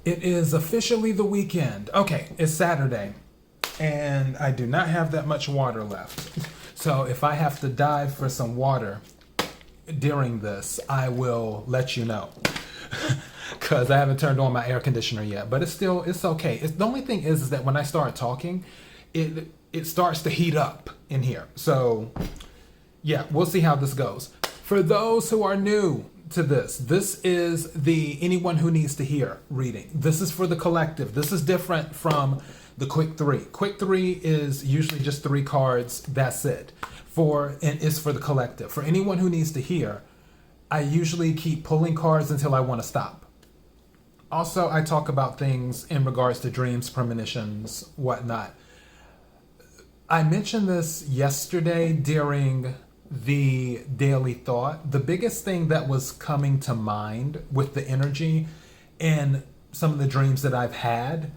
It is officially the weekend. Okay, it's Saturday, and I do not have that much water left. So if I have to dive for some water during this, I will let you know. Because I haven't turned on my air conditioner yet. But it's okay. The only thing is that when I start talking, it starts to heat up in here. So yeah, we'll see how this goes. For those who are new to this is the Anyone Who Needs to Hear reading. This is for the collective. This is different from the Quick 3. Quick 3 is usually just 3 cards. That's it. And it's for the collective. For Anyone Who Needs to Hear, I usually keep pulling cards until I want to stop. Also, I talk about things in regards to dreams, premonitions, whatnot. I mentioned this yesterday during the daily thought. The biggest thing that was coming to mind with the energy and some of the dreams that I've had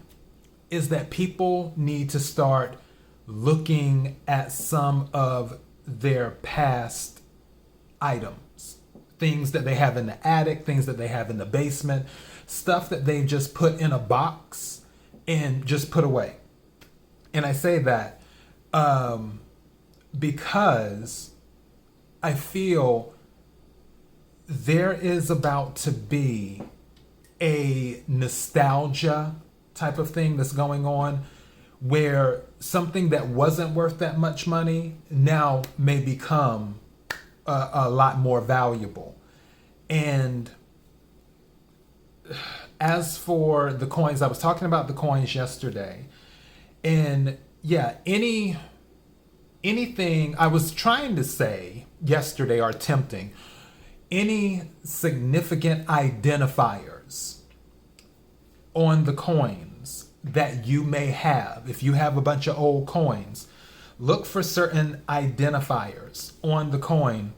is that people need to start looking at some of their past items, things that they have in the attic, things that they have in the basement, stuff that they've just put in a box and just put away. And I say that because I feel there is about to be a nostalgia type of thing that's going on where something that wasn't worth that much money now may become a lot more valuable. And as for the coins, I was talking about the coins yesterday, and yeah, anything I was trying to say yesterday or attempting, any significant identifiers on the coins that you may have. If you have a bunch of old coins, look for certain identifiers on the coin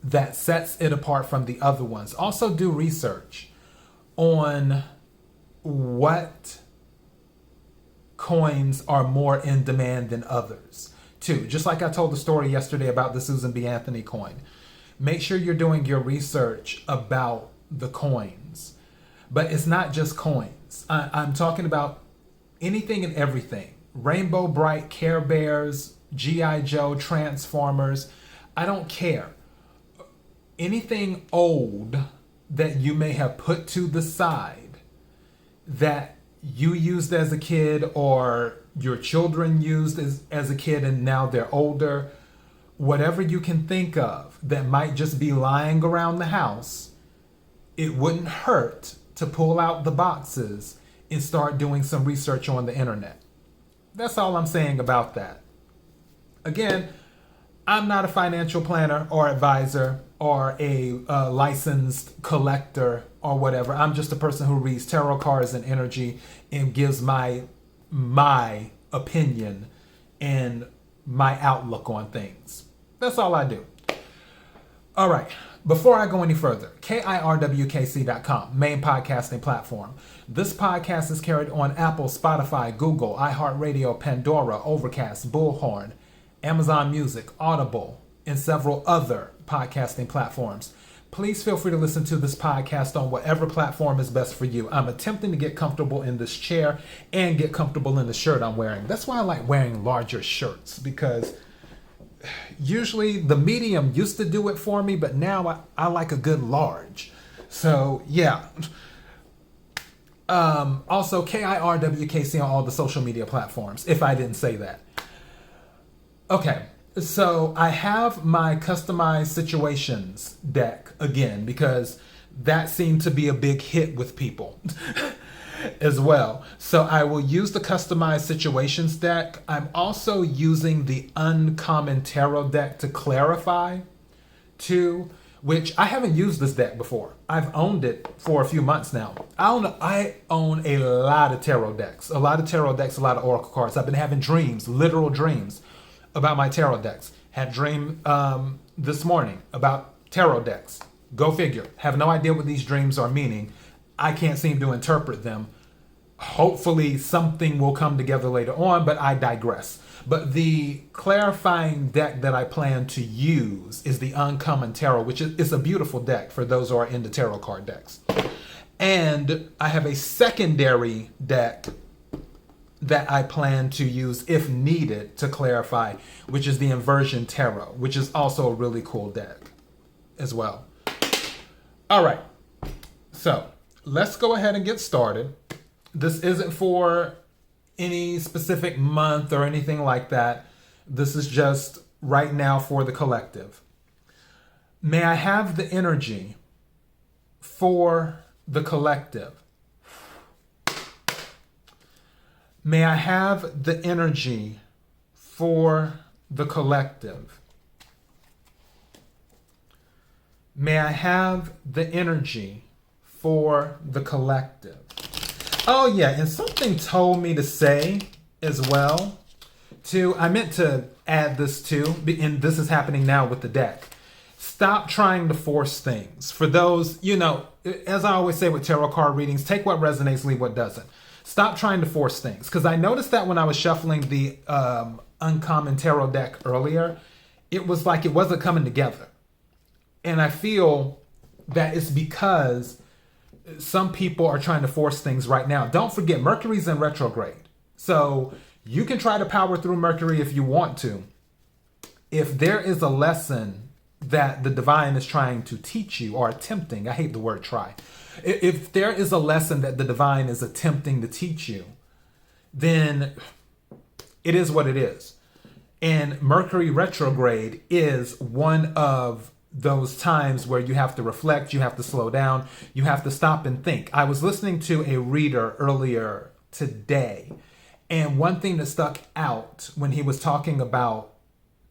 that sets it apart from the other ones. Also do research on what coins are more in demand than others too. Just like I told the story yesterday about the Susan B. Anthony coin. Make sure you're doing your research about the coins. But it's not just coins. I'm talking about anything and everything. Rainbow Bright, Care Bears, G.I. Joe, Transformers. I don't care. Anything old that you may have put to the side that you used as a kid or your children used as a kid and now they're older, whatever you can think of that might just be lying around the house, it wouldn't hurt to pull out the boxes and start doing some research on the internet. That's all I'm saying about that. Again, I'm not a financial planner or advisor or a licensed collector or whatever. I'm just a person who reads tarot cards and energy and gives my opinion and my outlook on things. That's all I do. All right. Before I go any further, KIRWKC.com, main podcasting platform. This podcast is carried on Apple, Spotify, Google, iHeartRadio, Pandora, Overcast, Bullhorn, Amazon Music, Audible, and several other podcasting platforms. Please feel free to listen to this podcast on whatever platform is best for you. I'm attempting to get comfortable in this chair and get comfortable in the shirt I'm wearing. That's why I like wearing larger shirts, because usually the medium used to do it for me, but now I like a good large. So yeah. Also KIRWKC on all the social media platforms, if I didn't say that. Okay, so I have my customized situations deck again because that seemed to be a big hit with people as well. So I will use the customized situations deck. I'm also using the Uncommon Tarot deck to clarify too, which I haven't used this deck before. I've owned it for a few months now. I own a lot of tarot decks, a lot of oracle cards. I've been having dreams, literal dreams about my tarot decks. Had a dream this morning about tarot decks. Go figure. Have no idea what these dreams are meaning. I can't seem to interpret them. Hopefully something will come together later on, but I digress. But the clarifying deck that I plan to use is the Uncommon Tarot, which is a beautiful deck for those who are into tarot card decks. And I have a secondary deck that I plan to use if needed to clarify, which is the Inversion Tarot, which is also a really cool deck as well. All right, so let's go ahead and get started. This isn't for any specific month or anything like that. This is just right now for the collective. May I have the energy for the collective? May I have the energy for the collective? May I have the energy for the collective? Oh yeah, and something told me to say as well, too, I meant to add this too, and this is happening now with the deck. Stop trying to force things. For those, you know, as I always say with tarot card readings, take what resonates, leave what doesn't. Stop trying to force things. Because I noticed that when I was shuffling the Uncommon Tarot deck earlier, it was like it wasn't coming together. And I feel that it's because some people are trying to force things right now. Don't forget, Mercury's in retrograde. So you can try to power through Mercury if you want to. If there is a lesson that the divine is trying to teach you or attempting, I hate the word try. If there is a lesson that the divine is attempting to teach you, then it is what it is. And Mercury retrograde is one of those times where you have to reflect, you have to slow down, you have to stop and think. I was listening to a reader earlier today, and one thing that stuck out when he was talking about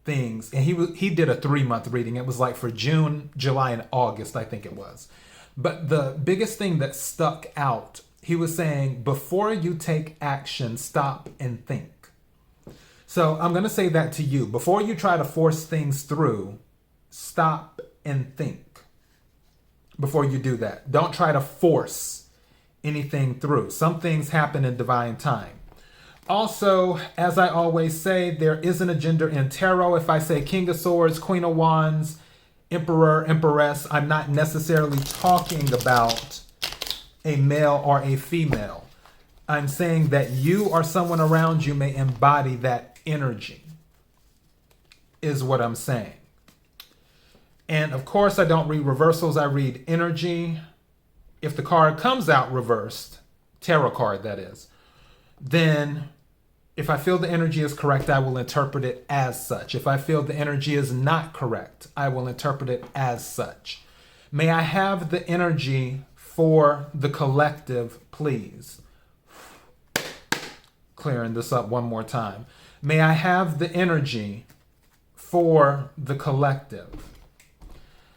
things, and he did a 3-month reading. It was like for June, July, and August, I think it was. But the biggest thing that stuck out, he was saying, before you take action, stop and think. So I'm going to say that to you. Before you try to force things through, stop and think. Before you do that, don't try to force anything through. Some things happen in divine time. Also, as I always say, there isn't a gender in tarot. If I say King of Swords, Queen of Wands, Emperor, Empress, I'm not necessarily talking about a male or a female. I'm saying that you or someone around you may embody that energy, is what I'm saying. And of course, I don't read reversals, I read energy. If the card comes out reversed, tarot card that is, then if I feel the energy is correct, I will interpret it as such. If I feel the energy is not correct, I will interpret it as such. May I have the energy for the collective, please? Clearing this up one more time. May I have the energy for the collective?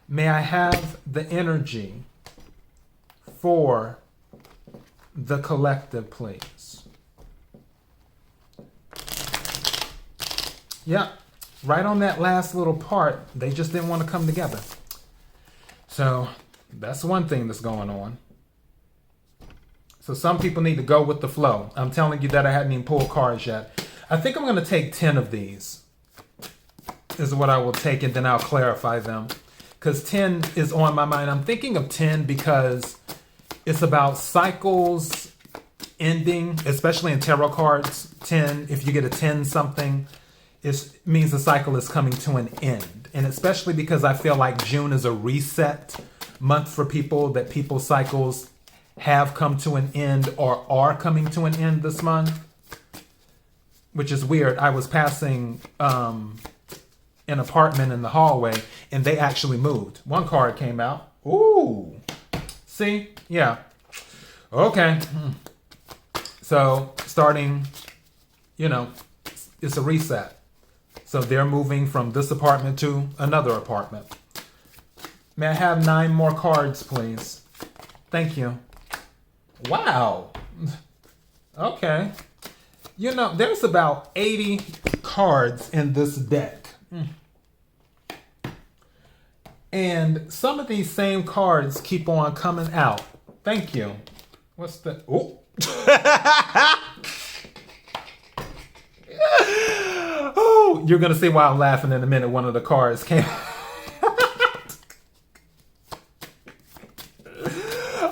May I have the energy for the collective, please? Yeah, right on that last little part, they just didn't want to come together. So that's one thing that's going on. So some people need to go with the flow. I'm telling you that I hadn't even pulled cards yet. I think I'm going to take 10 of these is what I will take, and then I'll clarify them. Because 10 is on my mind. I'm thinking of 10 because it's about cycles ending, especially in tarot cards. 10, if you get a 10 something, it means the cycle is coming to an end. And especially because I feel like June is a reset month for people, that people's cycles have come to an end or are coming to an end this month, which is weird. I was passing an apartment in the hallway and they actually moved. One card came out. Ooh. See? Yeah. Okay. So starting, you know, it's a reset. So they're moving from this apartment to another apartment. May I have 9 more cards, please? Thank you. Wow. Okay. You know, there's about 80 cards in this deck. And some of these same cards keep on coming out. Thank you. What's the... Oh. Oh, you're going to see why I'm laughing in a minute. One of the cards came out.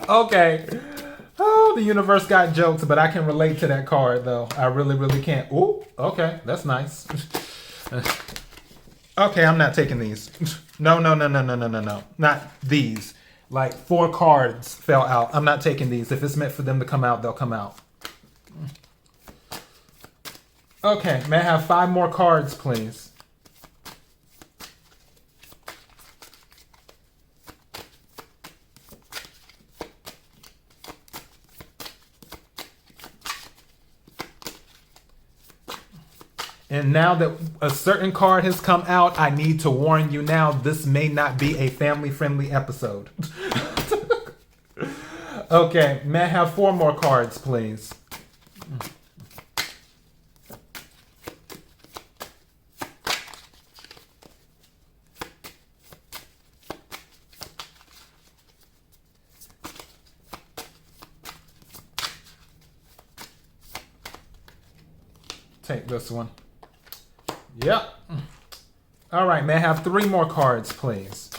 Okay. Oh, the universe got jokes, but I can relate to that card, though. I really, really can. Ooh, okay. That's nice. Okay, I'm not taking these. No. Not these. Like 4 cards fell out. I'm not taking these. If it's meant for them to come out, they'll come out. Okay, may I have 5 more cards, please? And now that a certain card has come out, I need to warn you now, this may not be a family-friendly episode. Okay, may I have 4 more cards, please? Take this one. Yep. All right, may I have 3 more cards, please?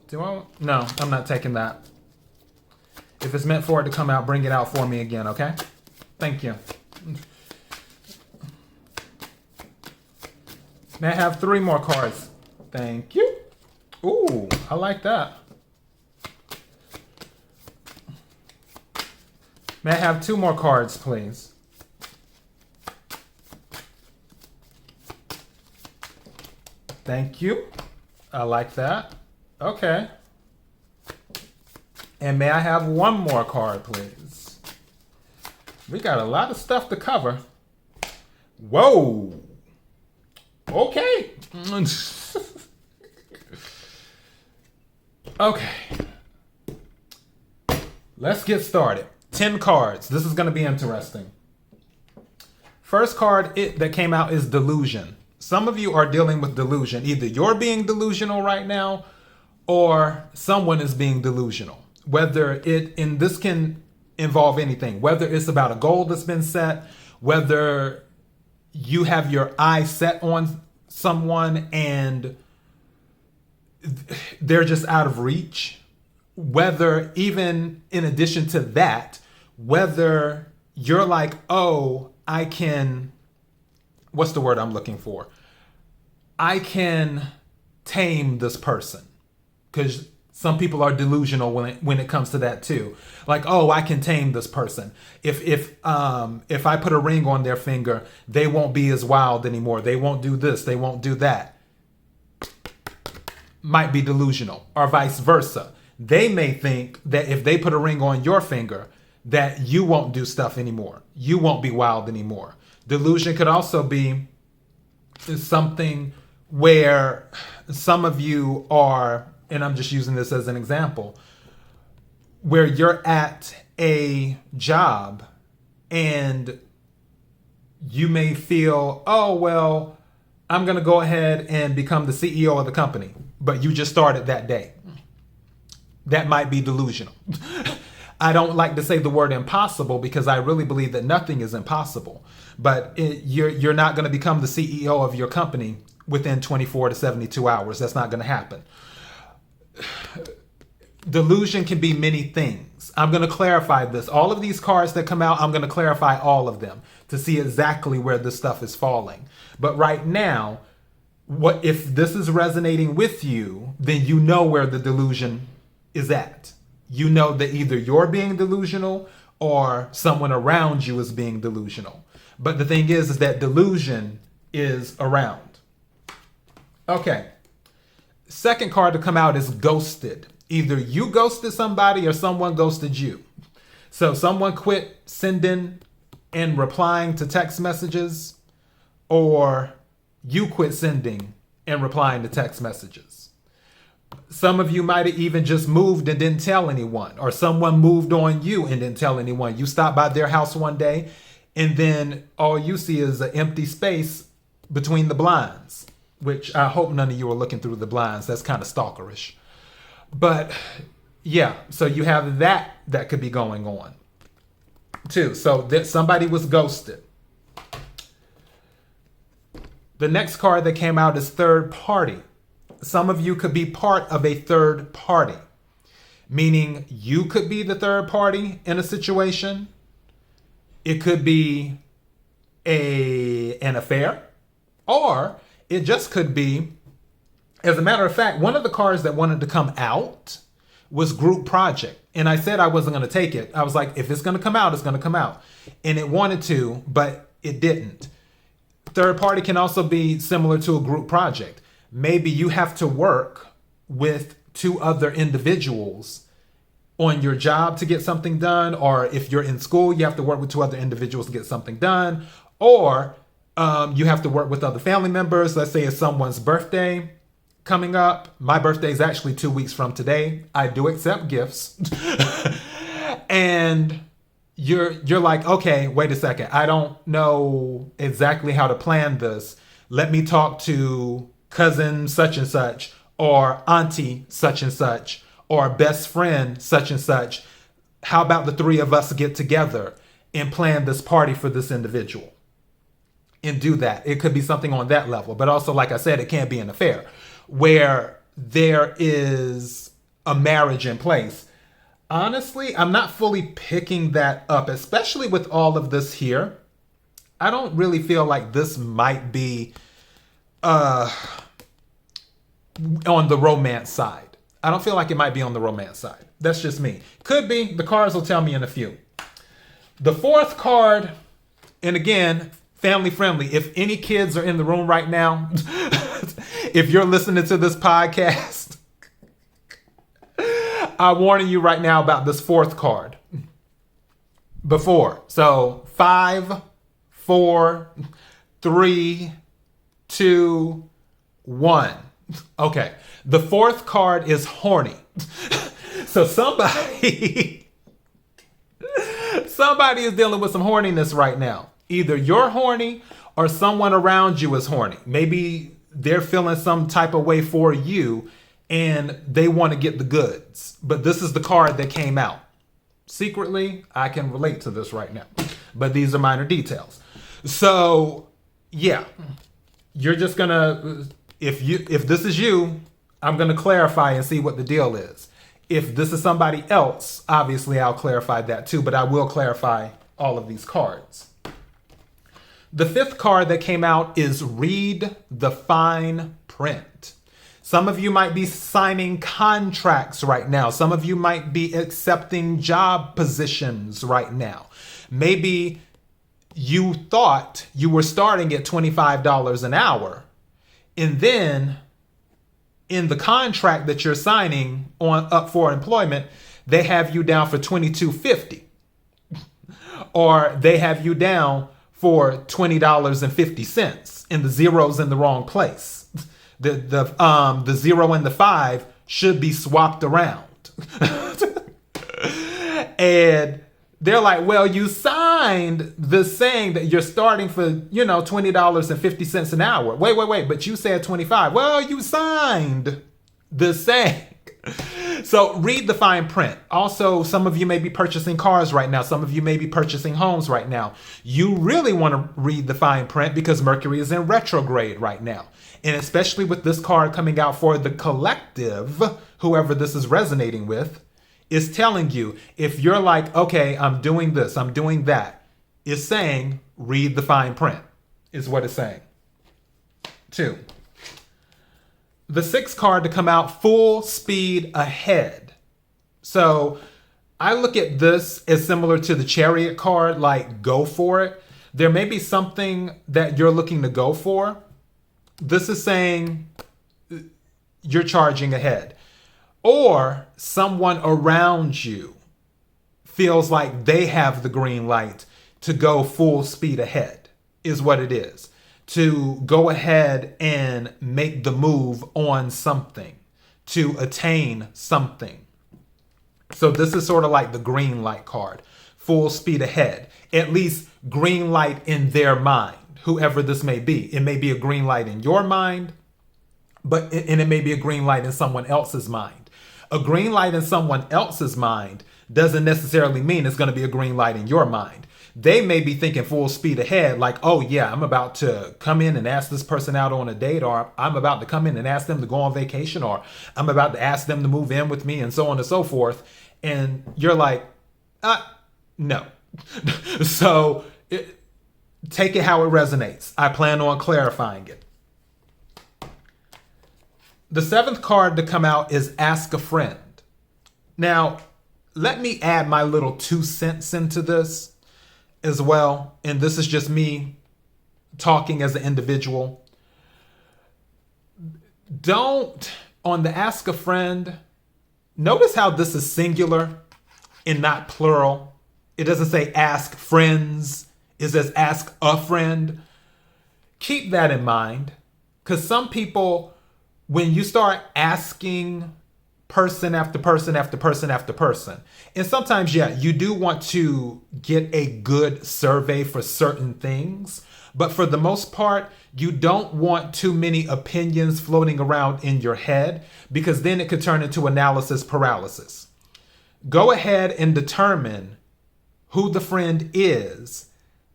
Do I? No, I'm not taking that. If it's meant for it to come out, bring it out for me again, okay? Thank you. May I have 3 more cards? Thank you. Ooh, I like that. May I have 2 more cards, please? Thank you. I like that. Okay. And may I have 1 more card, please? We got a lot of stuff to cover. Whoa. Okay. Okay. Let's get started. 10 cards. This is going to be interesting. First card that came out is delusion. Some of you are dealing with delusion. Either you're being delusional right now or someone is being delusional. And this can involve anything, whether it's about a goal that's been set, whether you have your eye set on someone and they're just out of reach, whether even in addition to that, whether you're like, oh, I can, what's the word I'm looking for? I can tame this person. Because some people are delusional when it comes to that too. Like, oh, I can tame this person. If I put a ring on their finger, they won't be as wild anymore. They won't do this. They won't do that. Might be delusional, or vice versa. They may think that if they put a ring on your finger, that you won't do stuff anymore. You won't be wild anymore. Delusion could also be something where some of you are, and I'm just using this as an example, where you're at a job and you may feel, oh, well, I'm going to go ahead and become the CEO of the company, but you just started that day. That might be delusional. I don't like to say the word impossible because I really believe that nothing is impossible, but you're not going to become the CEO of your company within 24 to 72 hours. That's not going to happen. Delusion can be many things. I'm going to clarify this. All of these cards that come out, I'm going to clarify all of them to see exactly where this stuff is falling. But right now, what if this is resonating with you, then you know where the delusion is at. You know that either you're being delusional or someone around you is being delusional. But the thing is that delusion is around. Okay. Second card to come out is ghosted. Either you ghosted somebody or someone ghosted you. So someone quit sending and replying to text messages, or you quit sending and replying to text messages. Some of you might have even just moved and didn't tell anyone, or someone moved on you and didn't tell anyone. You stopped by their house one day and then all you see is an empty space between the blinds, which I hope none of you are looking through the blinds. That's kind of stalkerish. But yeah, so you have that could be going on too. So that somebody was ghosted. The next card that came out is third party. some of you could be part of a third party, meaning you could be the third party in a situation. It could be an affair, or it just could be, as a matter of fact, one of the cards that wanted to come out was group project. And I said I wasn't going to take it. I was like, if it's going to come out, it's going to come out. And it wanted to, but it didn't. Third party can also be similar to a group project. Maybe you have to work with two other individuals on your job to get something done. Or if you're in school, you have to work with two other individuals to get something done. Or you have to work with other family members. Let's say it's someone's birthday coming up. My birthday is actually 2 weeks from today. I do accept gifts. And you're like, okay, wait a second. I don't know exactly how to plan this. Let me talk to cousin such and such, or auntie such and such, or best friend such and such. How about the three of us get together and plan this party for this individual and do that? It could be something on that level. But also, like I said, it can't be an affair where there is a marriage in place. Honestly, I'm not fully picking that up, especially with all of this here. I don't really feel like this might be on the romance side. I don't feel like it might be on the romance side. That's just me. Could be. The cards will tell me in a few. The fourth card, and again, family friendly. If any kids are in the room right now, if you're listening to this podcast, I'm warning you right now about this fourth card. Before. So 5, 4, 3, 2, 1. Okay. The fourth card is horny. So somebody is dealing with some horniness right now. Either you're horny or someone around you is horny. Maybe they're feeling some type of way for you and they want to get the goods. But this is the card that came out. Secretly, I can relate to this right now. But these are minor details. So, yeah. You're just going to, if this is you, I'm going to clarify and see what the deal is. If this is somebody else, obviously I'll clarify that too, but I will clarify all of these cards. The fifth card that came out is read the fine print. Some of you might be signing contracts right now. Some of you might be accepting job positions right now. Maybe you thought you were starting at $25 an hour, and then in the contract that you're signing on up for employment, they have you down for $22.50, or they have you down for $20.50, and the zero's in the wrong place. The 0 and the 5 should be swapped around. And they're like, well, you signed this saying that you're starting for, $20.50 an hour. Wait, but you said 25. Well, you signed this saying. So read the fine print. Also, some of you may be purchasing cars right now. Some of you may be purchasing homes right now. You really want to read the fine print because Mercury is in retrograde right now. And especially with this card coming out for the collective, whoever this is resonating with, is telling you, if you're like, okay, I'm doing this, I'm doing that, it's saying, read the fine print, is what it's saying. 2. The sixth card to come out, full speed ahead. So I look at this as similar to the Chariot card, like go for it. There may be something that you're looking to go for. This is saying you're charging ahead. Or someone around you feels like they have the green light to go full speed ahead, is what it is. To go ahead and make the move on something, to attain something. So this is sort of like the green light card, full speed ahead, at least green light in their mind, whoever this may be. It may be a green light in your mind, and it may be a green light in someone else's mind. A green light in someone else's mind doesn't necessarily mean it's going to be a green light in your mind. They may be thinking full speed ahead, like, oh yeah, I'm about to come in and ask this person out on a date, or I'm about to come in and ask them to go on vacation, or I'm about to ask them to move in with me, and so on and so forth. And you're like, no. So take it how it resonates. I plan on clarifying it. The seventh card to come out is Ask a Friend. Now, let me add my little 2 cents into this as well. And this is just me talking as an individual. Don't, on the Ask a Friend, notice how this is singular and not plural. It doesn't say ask friends. It says ask a friend. Keep that in mind, because some people, when you start asking person after person after person after person, and sometimes, yeah, you do want to get a good survey for certain things, but for the most part, you don't want too many opinions floating around in your head, because then it could turn into analysis paralysis. Go ahead and determine who the friend is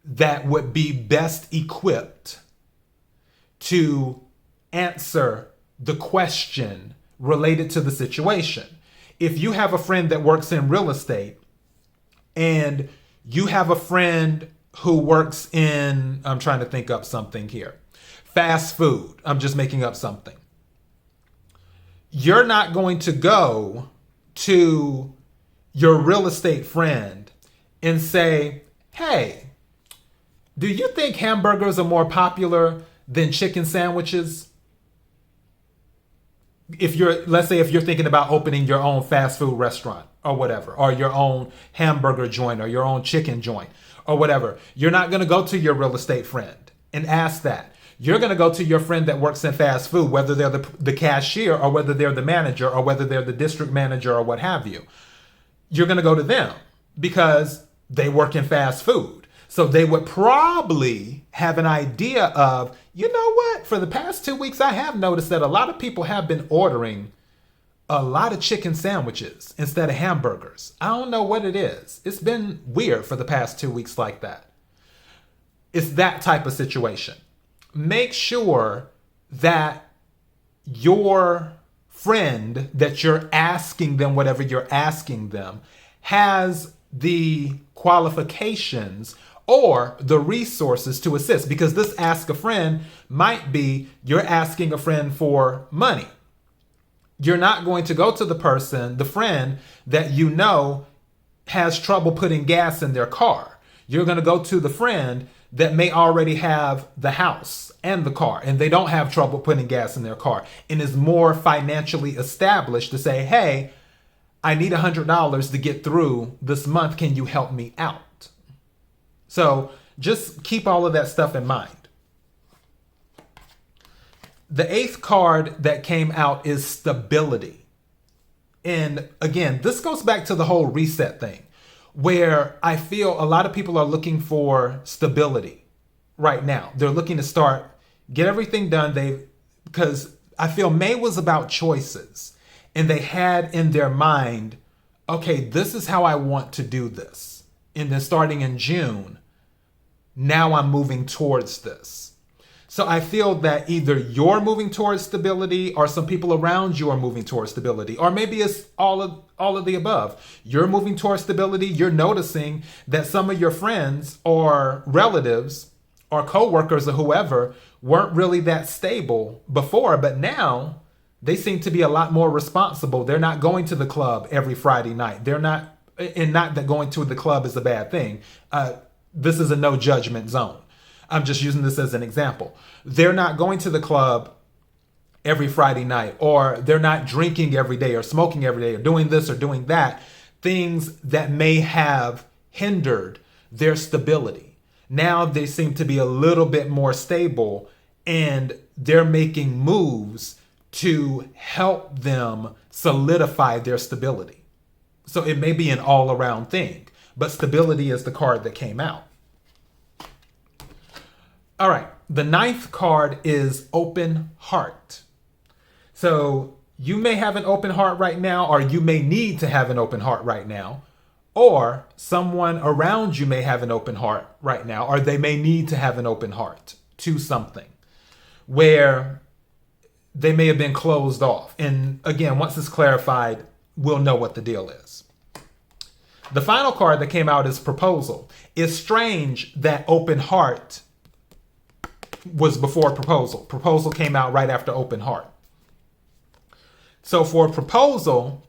that would be best equipped to answer the question related to the situation. If you have a friend that works in real estate and you have a friend who works in, I'm trying to think up something here, fast food, I'm just making up something. You're not going to go to your real estate friend and say, hey, do you think hamburgers are more popular than chicken sandwiches? Let's say if you're thinking about opening your own fast food restaurant or whatever, or your own hamburger joint or your own chicken joint or whatever, you're not going to go to your real estate friend and ask that. You're going to go to your friend that works in fast food, whether they're the cashier or whether they're the manager or whether they're the district manager or what have you. You're going to go to them because they work in fast food. So they would probably have an idea of, you know what, for the past 2 weeks, I have noticed that a lot of people have been ordering a lot of chicken sandwiches instead of hamburgers. I don't know what it is. It's been weird for the past 2 weeks like that. It's that type of situation. Make sure that your friend that you're asking them, whatever you're asking them, has the qualifications or the resources to assist, because this ask a friend might be you're asking a friend for money. You're not going to go to the friend that you know has trouble putting gas in their car. You're going to go to the friend that may already have the house and the car, and they don't have trouble putting gas in their car, and is more financially established to say, hey, I need $100 to get through this month. Can you help me out? So just keep all of that stuff in mind. The eighth card that came out is stability. And again, this goes back to the whole reset thing, where I feel a lot of people are looking for stability right now. They're looking to get everything done. Because I feel May was about choices, and they had in their mind, okay, this is how I want to do this. And then starting in June, now I'm moving towards this. So I feel that either you're moving towards stability, or some people around you are moving towards stability, or maybe it's all of the above. You're moving towards stability. You're noticing that some of your friends or relatives or coworkers or whoever weren't really that stable before, but now they seem to be a lot more responsible. They're not going to the club every Friday night. They're not, and not that going to the club is a bad thing. This is a no judgment zone. I'm just using this as an example. They're not going to the club every Friday night, or they're not drinking every day or smoking every day or doing this or doing that. Things that may have hindered their stability. Now they seem to be a little bit more stable, and they're making moves to help them solidify their stability. So it may be an all-around thing, but stability is the card that came out. All right, the ninth card is open heart. So you may have an open heart right now, or you may need to have an open heart right now, Or someone around you may have an open heart right now, or they may need to have an open heart to something where they may have been closed off. And again, once it's clarified, we'll know what the deal is. The final card that came out is proposal. It's strange that open heart was before proposal. Proposal came out right after open heart. So for proposal,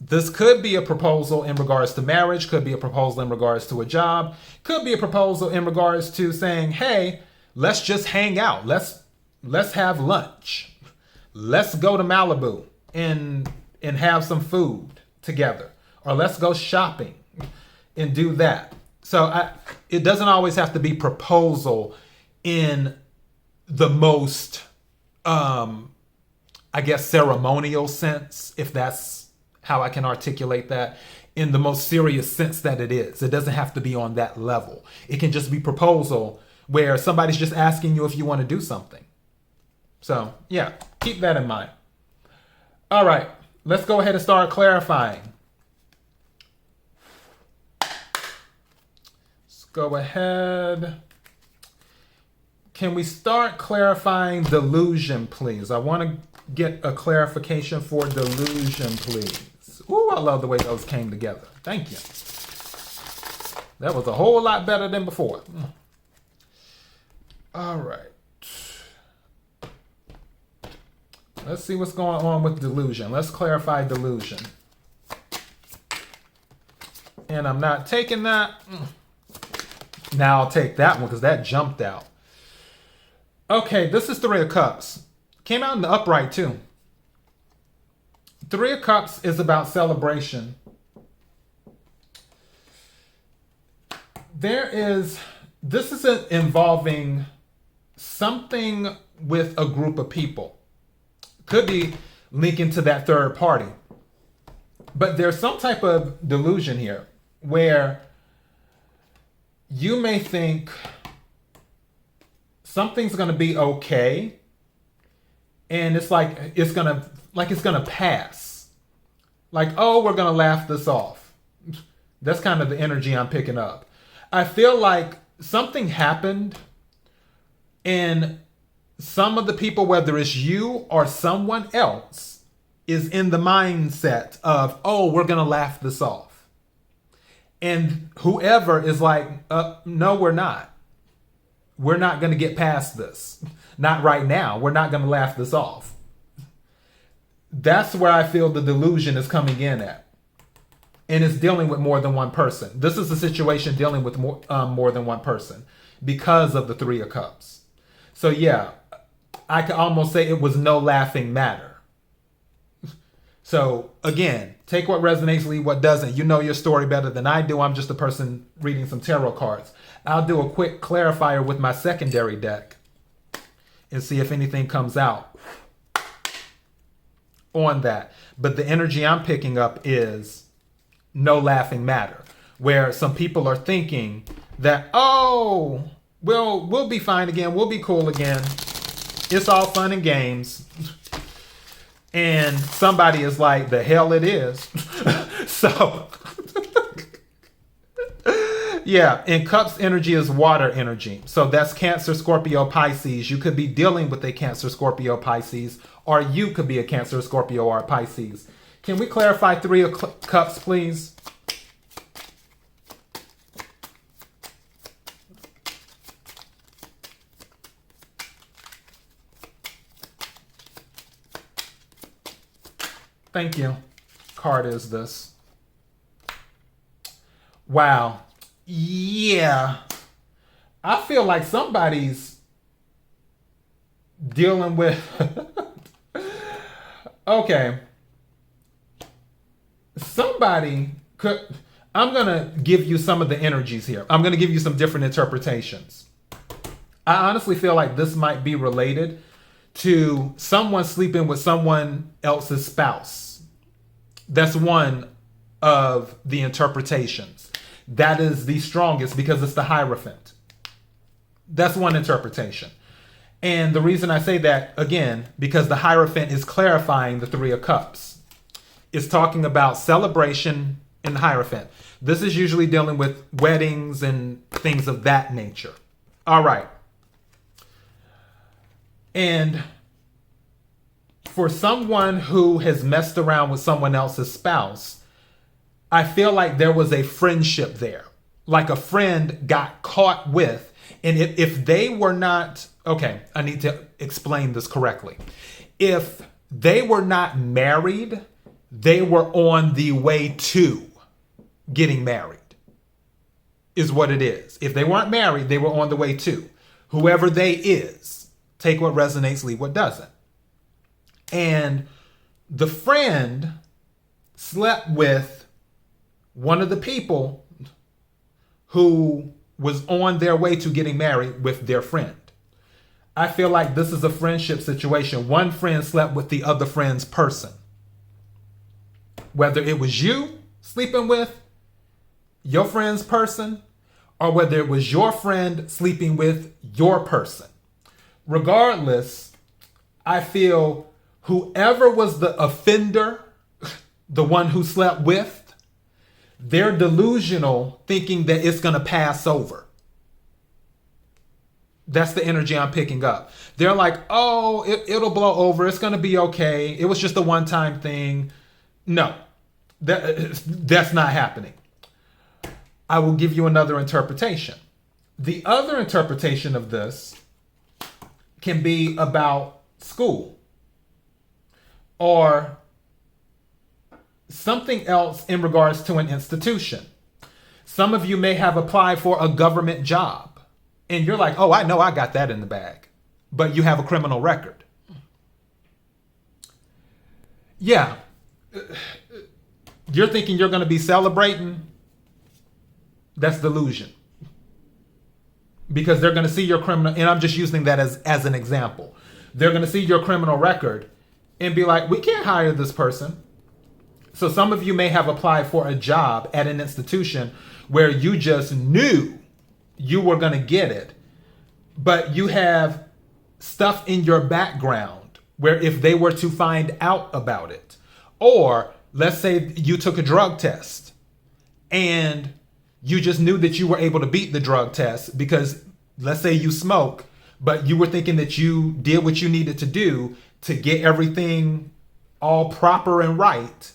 this could be a proposal in regards to marriage, could be a proposal in regards to a job, could be a proposal in regards to saying, hey, let's just hang out. Let's have lunch. Let's go to Malibu and have some food together. Or let's go shopping and do that. So it doesn't always have to be proposal in the most, I guess, ceremonial sense, if that's how I can articulate that, in the most serious sense that it is. It doesn't have to be on that level. It can just be proposal where somebody's just asking you if you want to do something. So yeah, keep that in mind. All right, let's go ahead and start clarifying. Let's go ahead. Can we start clarifying delusion, please? I want to get a clarification for delusion, please. Ooh, I love the way those came together. Thank you. That was a whole lot better than before. All right. Let's see what's going on with delusion. Let's clarify delusion. And I'm not taking that. Now I'll take that one because that jumped out. Okay, this is Three of Cups. Came out in the upright too. Three of Cups is about celebration. This is involving something with a group of people. Could be linking to that third party. But there's some type of delusion here where you may think something's going to be okay, and it's going to pass. Like, oh, we're going to laugh this off. That's kind of the energy I'm picking up. I feel like something happened, and some of the people, whether it's you or someone else, is in the mindset of, oh, we're going to laugh this off. And whoever is like, no, we're not. We're not going to get past this. Not right now. We're not going to laugh this off. That's where I feel the delusion is coming in at. And it's dealing with more than one person. This is a situation dealing with more than one person because of the Three of Cups. So yeah, I could almost say it was no laughing matter. So again, take what resonates, leave what doesn't. You know your story better than I do. I'm just a person reading some tarot cards. I'll do a quick clarifier with my secondary deck and see if anything comes out on that. But the energy I'm picking up is no laughing matter, where some people are thinking that, oh, we'll be fine again. We'll be cool again. It's all fun and games. And somebody is like, the hell it is. So, yeah, and Cups energy is water energy. So that's Cancer, Scorpio, Pisces. You could be dealing with a Cancer, Scorpio, Pisces, or you could be a Cancer, Scorpio, or Pisces. Can we clarify Three of Cups, please? Thank you. Card is this. Wow. Yeah. I feel like somebody's dealing with... Okay. Somebody could... I'm going to give you some of the energies here. I'm going to give you some different interpretations. I honestly feel like this might be related to someone sleeping with someone else's spouse. That's one of the interpretations. That is the strongest because it's the Hierophant. That's one interpretation. And the reason I say that, again, because the Hierophant is clarifying the Three of Cups. It's talking about celebration in the Hierophant. This is usually dealing with weddings and things of that nature. All right. And for someone who has messed around with someone else's spouse, I feel like there was a friendship there. Like a friend got caught with, and if they were not, okay, I need to explain this correctly. If they were not married, they were on the way to getting married, is what it is. If they weren't married, they were on the way to. Whoever they is, take what resonates, leave what doesn't. And the friend slept with one of the people who was on their way to getting married with their friend. I feel like this is a friendship situation. One friend slept with the other friend's person. Whether it was you sleeping with your friend's person, or whether it was your friend sleeping with your person. Regardless, I feel whoever was the offender, the one who slept with, they're delusional, thinking that it's going to pass over. That's the energy I'm picking up. They're like, oh, it'll blow over. It's going to be okay. It was just a one-time thing. No, that's not happening. I will give you another interpretation. The other interpretation of this can be about school or something else in regards to an institution. Some of you may have applied for a government job and you're like, oh, I know I got that in the bag, but you have a criminal record. Yeah. You're thinking you're going to be celebrating. That's delusion. Because they're going to see your criminal, and I'm just using that as an example. They're going to see your criminal record and be like, we can't hire this person. So some of you may have applied for a job at an institution where you just knew you were going to get it, but you have stuff in your background where if they were to find out about it, or let's say you took a drug test and you just knew that you were able to beat the drug test because let's say you smoke, but you were thinking that you did what you needed to do to get everything all proper and right.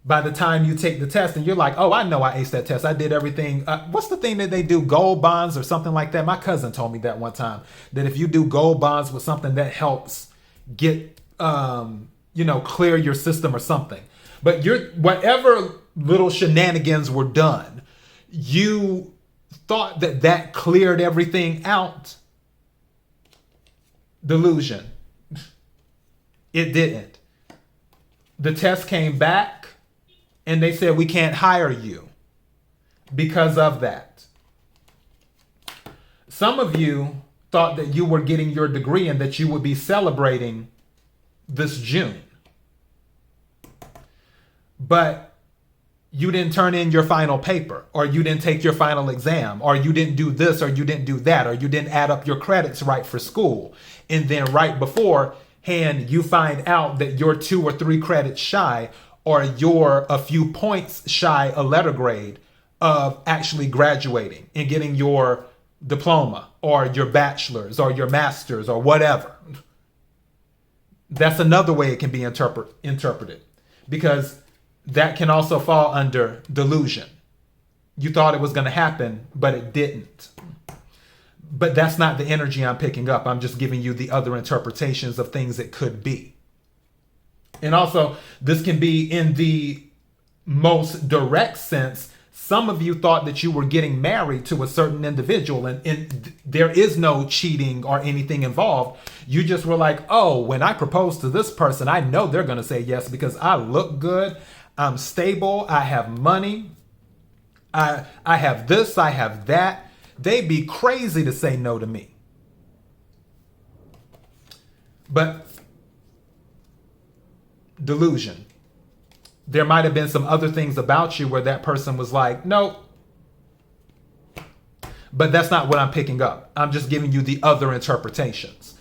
By the time you take the test and you're like, oh, I know I aced that test. I did everything. What's the thing that they do? Gold bonds or something like that. My cousin told me that one time, that if you do gold bonds with something that helps get, clear your system or something. But whatever little shenanigans were done, you thought that cleared everything out. Delusion. It didn't. The test came back and they said, we can't hire you because of that. Some of you thought that you were getting your degree and that you would be celebrating this June. But you didn't turn in your final paper, or you didn't take your final exam, or you didn't do this, or you didn't do that, or you didn't add up your credits right for school. And then right beforehand, you find out that you're 2 or 3 credits shy, or you're a few points shy a letter grade of actually graduating and getting your diploma or your bachelor's or your master's or whatever. That's another way it can be interpreted, because that can also fall under delusion. You thought it was going to happen, but it didn't. But that's not the energy I'm picking up. I'm just giving you the other interpretations of things it could be. And also, this can be in the most direct sense. Some of you thought that you were getting married to a certain individual and there is no cheating or anything involved. You just were like, oh, when I propose to this person, I know they're going to say yes because I look good. I'm stable. I have money. I have this. I have that. They'd be crazy to say no to me. But delusion. There might have been some other things about you where that person was like, no. But that's not what I'm picking up. I'm just giving you the other interpretations.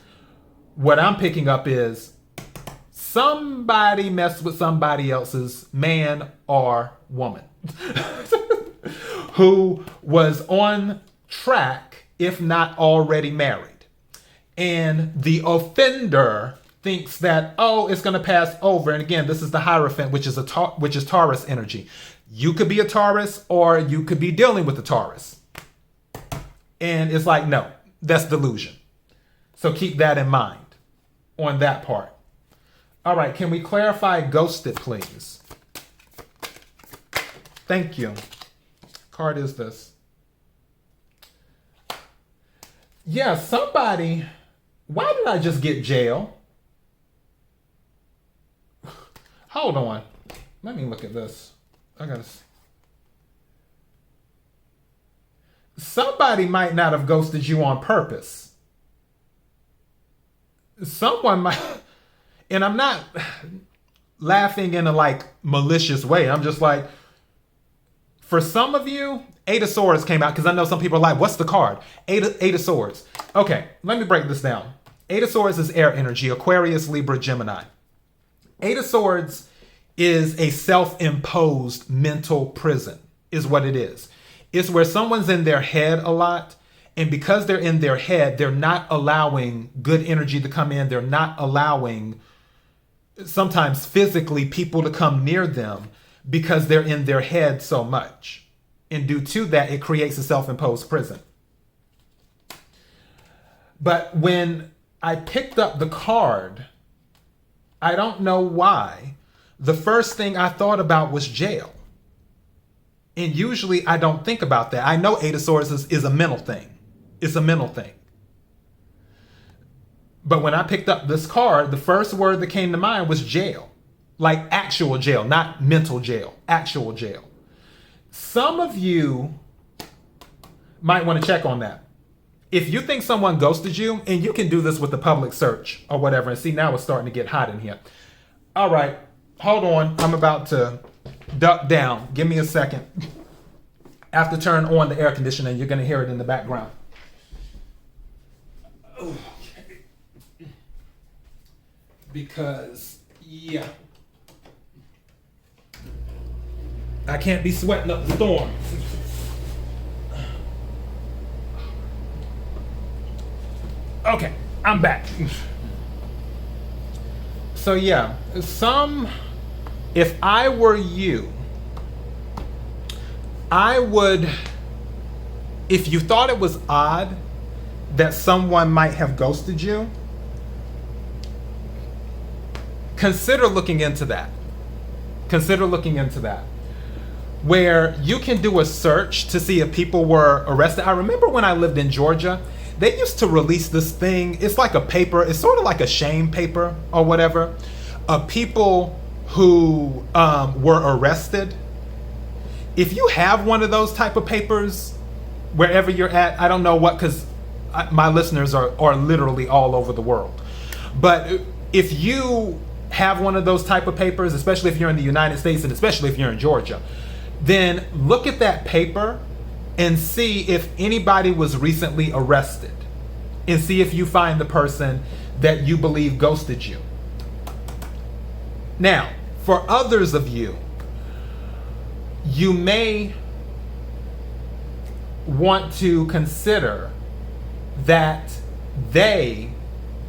What I'm picking up is somebody messed with somebody else's man or woman who was on track, if not already married. And the offender thinks that, oh, it's going to pass over. And again, this is the Hierophant, which is Taurus energy. You could be a Taurus or you could be dealing with a Taurus. And it's like, no, that's delusion. So keep that in mind on that part. All right, can we clarify ghosted, please? Thank you. Card is this. Yeah, somebody, why did I just get jail? Hold on. Let me look at this. Somebody might not have ghosted you on purpose. Someone might, and I'm not laughing in a like malicious way. I'm just like, for some of you, Eight of Swords came out because I know some people are like, what's the card? Eight of Swords. Okay, let me break this down. Eight of Swords is air energy, Aquarius, Libra, Gemini. Eight of Swords is a self-imposed mental prison, is what it is. It's where someone's in their head a lot, and because they're in their head, they're not allowing good energy to come in. They're not allowing, sometimes physically, people to come near them because they're in their head so much. And due to that, it creates a self-imposed prison. But when I picked up the card, I don't know why, the first thing I thought about was jail. And usually I don't think about that. I know Eight of Swords is a mental thing. It's a mental thing. But when I picked up this card, the first word that came to mind was jail. Like actual jail, not mental jail, actual jail. Some of you might want to check on that. If you think someone ghosted you, and you can do this with the public search or whatever, and see, now it's starting to get hot in here. All right, hold on. I'm about to duck down. Give me a second. I have to turn on the air conditioner. You're going to hear it in the background. Okay. Because, yeah. I can't be sweating up the storm. Okay, I'm back. So yeah, if I were you, I would, if you thought it was odd that someone might have ghosted you, consider looking into that. Consider looking into that. Where you can do a search to see if people were arrested. I remember when I lived in Georgia, they used to release this thing. It's like a paper. It's sort of like a shame paper or whatever, of people who were arrested. If you have one of those type of papers, wherever you're at, I don't know what, because my listeners are literally all over the world. But if you have one of those type of papers, especially if you're in the United States and especially if you're in Georgia, then look at that paper and see if anybody was recently arrested, and see if you find the person that you believe ghosted you. Now, for others of you, you may want to consider that they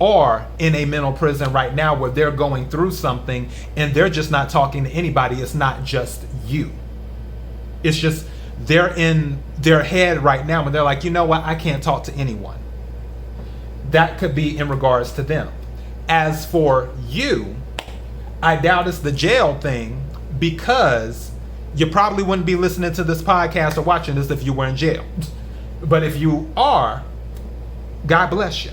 are in a mental prison right now where they're going through something and they're just not talking to anybody. It's not just you. It's just they're in their head right now and they're like, you know what, I can't talk to anyone. That could be in regards to them. As for you, I doubt it's the jail thing, because you probably wouldn't be listening to this podcast or watching this if you were in jail. But if you are, God bless you.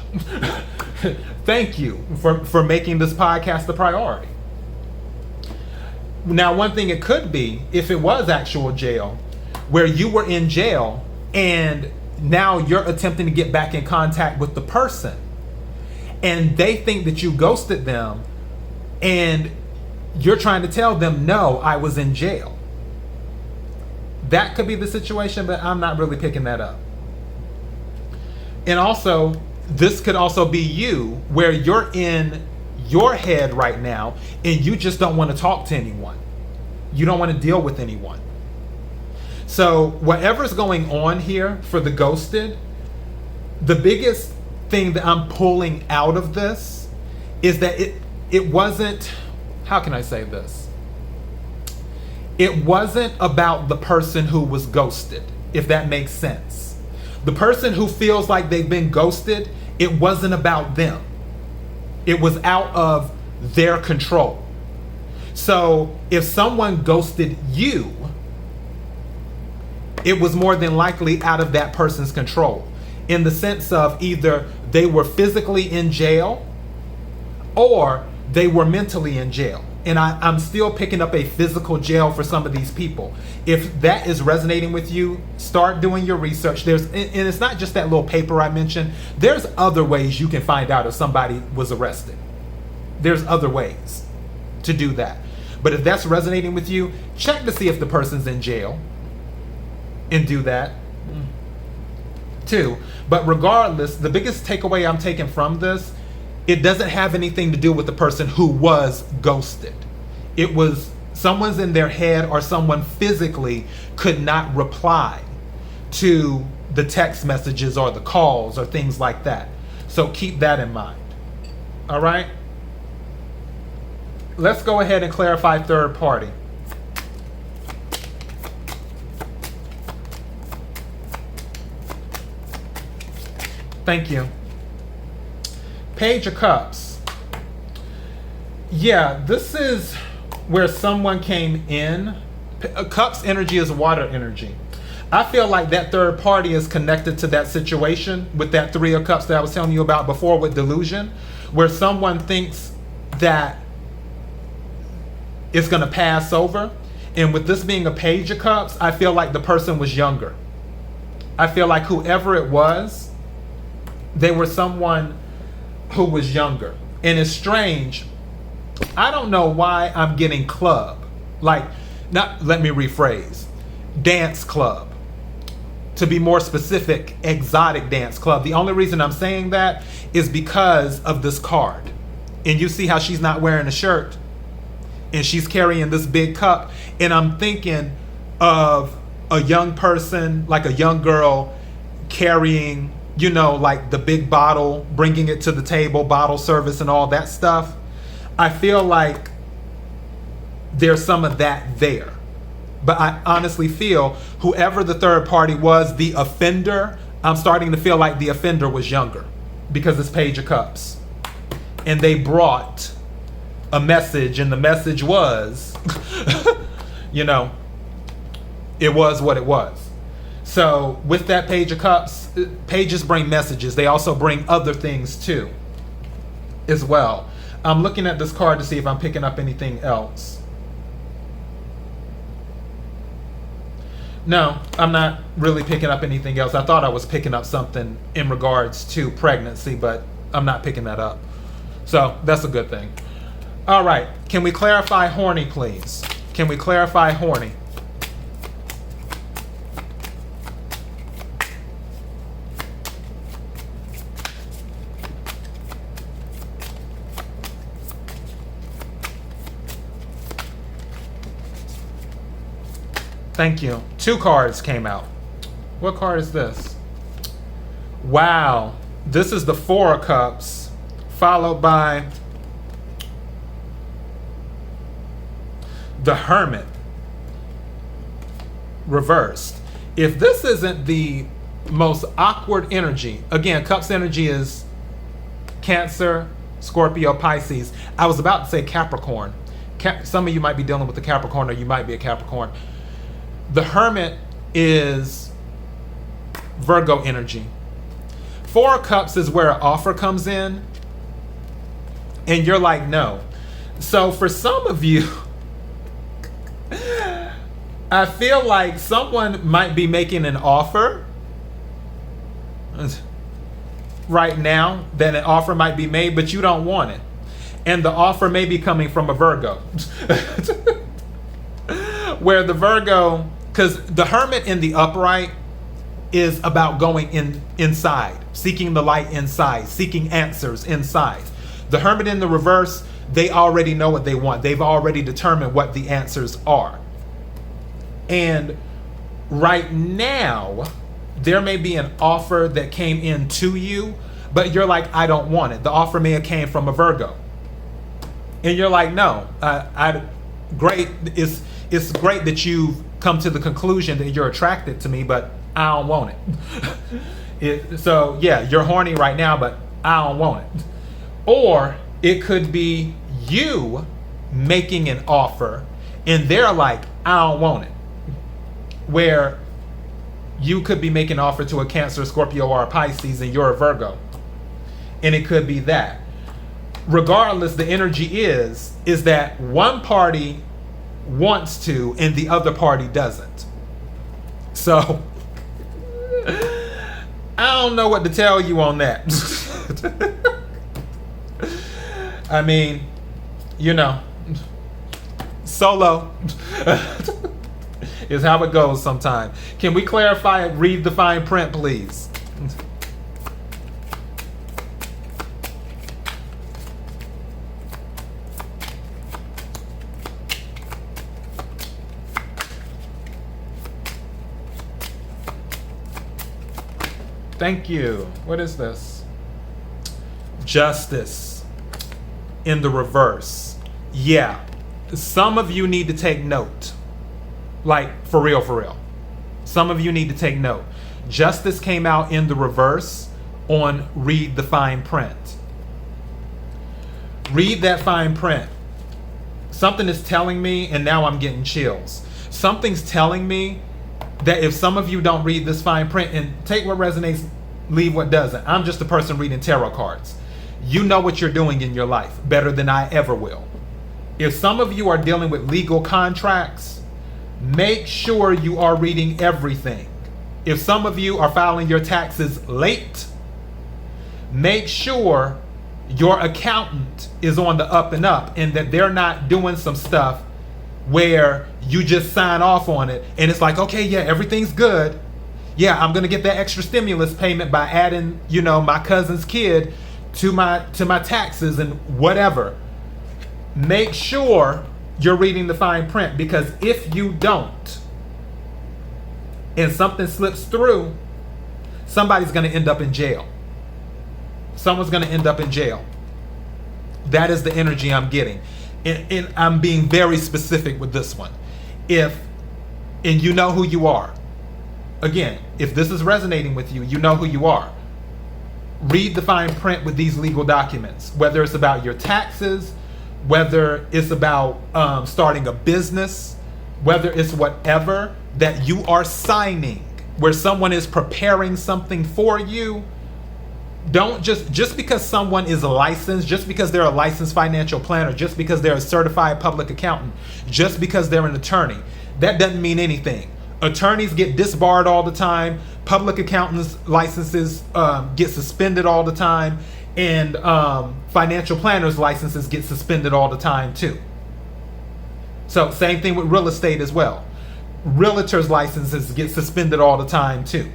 Thank you for making this podcast a priority. Now, one thing it could be, if it was actual jail, where you were in jail and now you're attempting to get back in contact with the person and they think that you ghosted them and you're trying to tell them, no, I was in jail. That could be the situation, but I'm not really picking that up. And also, this could also be you, where you're in your head right now, and you just don't want to talk to anyone. You don't want to deal with anyone. So whatever's going on here for the ghosted, the biggest thing that I'm pulling out of this is that it wasn't, how can I say this? It wasn't about the person who was ghosted, if that makes sense. The person who feels like they've been ghosted, it wasn't about them. It was out of their control. So if someone ghosted you, it was more than likely out of that person's control, in the sense of either they were physically in jail or they were mentally in jail. And I'm still picking up a physical jail for some of these people. If that is resonating with you, start doing your research. And it's not just that little paper I mentioned. There's other ways you can find out if somebody was arrested. There's other ways to do that. But if that's resonating with you, check to see if the person's in jail and do that too. But regardless, the biggest takeaway I'm taking from this, it doesn't have anything to do with the person who was ghosted. It was someone's in their head, or someone physically could not reply to the text messages or the calls or things like that. So keep that in mind. All right? Let's go ahead and clarify third party. Thank you. Page of Cups. Yeah, this is where someone came in. Cups energy is water energy. I feel like that third party is connected to that situation with that Three of Cups that I was telling you about before with delusion, where someone thinks that it's going to pass over. And with this being a Page of Cups, I feel like the person was younger. I feel like whoever it was, they were someone who was younger. And it's strange. I don't know why I'm getting club. Like, not, let me rephrase. Dance club. To be more specific, exotic dance club. The only reason I'm saying that is because of this card. And you see how she's not wearing a shirt? And she's carrying this big cup. And I'm thinking of a young person, like a young girl, carrying, you know, like the big bottle, bringing it to the table, bottle service and all that stuff. I feel like there's some of that there. But I honestly feel whoever the third party was, the offender, I'm starting to feel like the offender was younger because it's Page of Cups. And they brought a message, and the message was, you know, it was what it was. So with that Page of Cups, pages bring messages. They also bring other things too, as well. I'm looking at this card to see if I'm picking up anything else. No, I'm not really picking up anything else. I thought I was picking up something in regards to pregnancy, but I'm not picking that up. So that's a good thing. All right, can we clarify horny, please? Can we clarify horny? Thank you. 2 cards came out. What card is this? Wow. This is the 4 of Cups, followed by the Hermit, reversed. If this isn't the most awkward energy, again, Cups energy is Cancer, Scorpio, Pisces. I was about to say Capricorn. Some of you might be dealing with the Capricorn, or you might be a Capricorn. The Hermit is Virgo energy. 4 of Cups is where an offer comes in, and you're like, no. So for some of you, I feel like someone might be making an offer right now, that an offer might be made, but you don't want it. And the offer may be coming from a Virgo. Where the Virgo, because the Hermit in the upright is about going inside, seeking the light inside, seeking answers inside. The Hermit in the reverse, they already know what they want. They've already determined what the answers are. And right now, there may be an offer that came in to you, but you're like, I don't want it. The offer may have came from a Virgo. And you're like, no, great. It's great that you've come to the conclusion that you're attracted to me, but I don't want it. So yeah, you're horny right now, but I don't want it. Or it could be you making an offer and they're like, I don't want it. Where you could be making an offer to a Cancer, Scorpio, or a Pisces, and you're a Virgo. And it could be that. Regardless, the energy is that one party wants to and the other party doesn't. So I don't know what to tell you on that. I mean, you know, solo is how it goes sometimes. Can we clarify it? Read the fine print, please. Thank you. What is this? Justice in the reverse. Yeah. Some of you need to take note. Like, for real, for real. Some of you need to take note. Justice came out in the reverse on read the fine print. Read that fine print. Something is telling me, and now I'm getting chills. Something's telling me that if some of you don't read this fine print, and take what resonates, leave what doesn't. I'm just a person reading tarot cards. You know what you're doing in your life better than I ever will. If some of you are dealing with legal contracts, make sure you are reading everything. If some of you are filing your taxes late, make sure your accountant is on the up and up and that they're not doing some stuff where you just sign off on it and it's like, okay, yeah, everything's good. Yeah, I'm gonna get that extra stimulus payment by adding, you know, my cousin's kid to my taxes and whatever. Make sure you're reading the fine print, because if you don't and something slips through, somebody's gonna end up in jail. Someone's gonna end up in jail. That is the energy I'm getting. And I'm being very specific with this one. And you know who you are. Again, if this is resonating with you, you know who you are. Read the fine print with these legal documents, whether it's about your taxes, whether it's about starting a business, whether it's whatever that you are signing, where someone is preparing something for you. Don't just because someone is licensed, just because they're a licensed financial planner, just because they're a certified public accountant, just because they're an attorney, that doesn't mean anything. Attorneys get disbarred all the time. Public accountants' licenses get suspended all the time. And financial planners' licenses get suspended all the time too. So same thing with real estate as well. Realtors' licenses get suspended all the time too.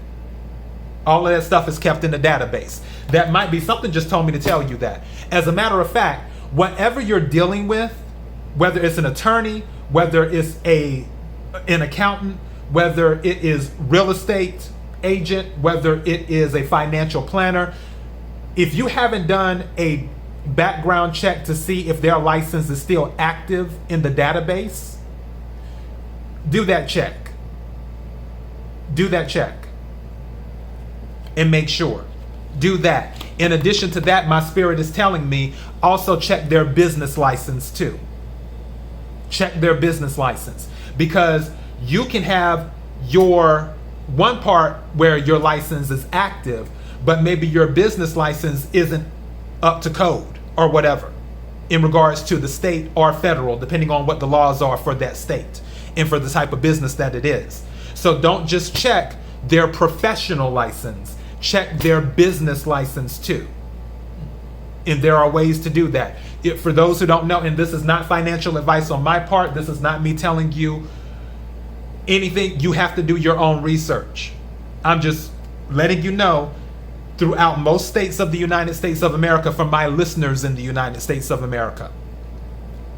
All of that stuff is kept in the database. That might be something just told me to tell you that. As a matter of fact, whatever you're dealing with, whether it's an attorney, whether it's an accountant, whether it is real estate agent, whether it is a financial planner, if you haven't done a background check to see if their license is still active in the database, do that check. Do that check. And make sure. Do that. In addition to that, my spirit is telling me also check their business license too. Check their business license, because you can have your one part where your license is active, but maybe your business license isn't up to code or whatever in regards to the state or federal, depending on what the laws are for that state and for the type of business that it is. So don't just check their professional license, check their business license too. And there are ways to do that. For those who don't know, and this is not financial advice on my part, this is not me telling you anything, you have to do your own research. I'm just letting you know throughout most states of the United States of America for my listeners in the United States of America.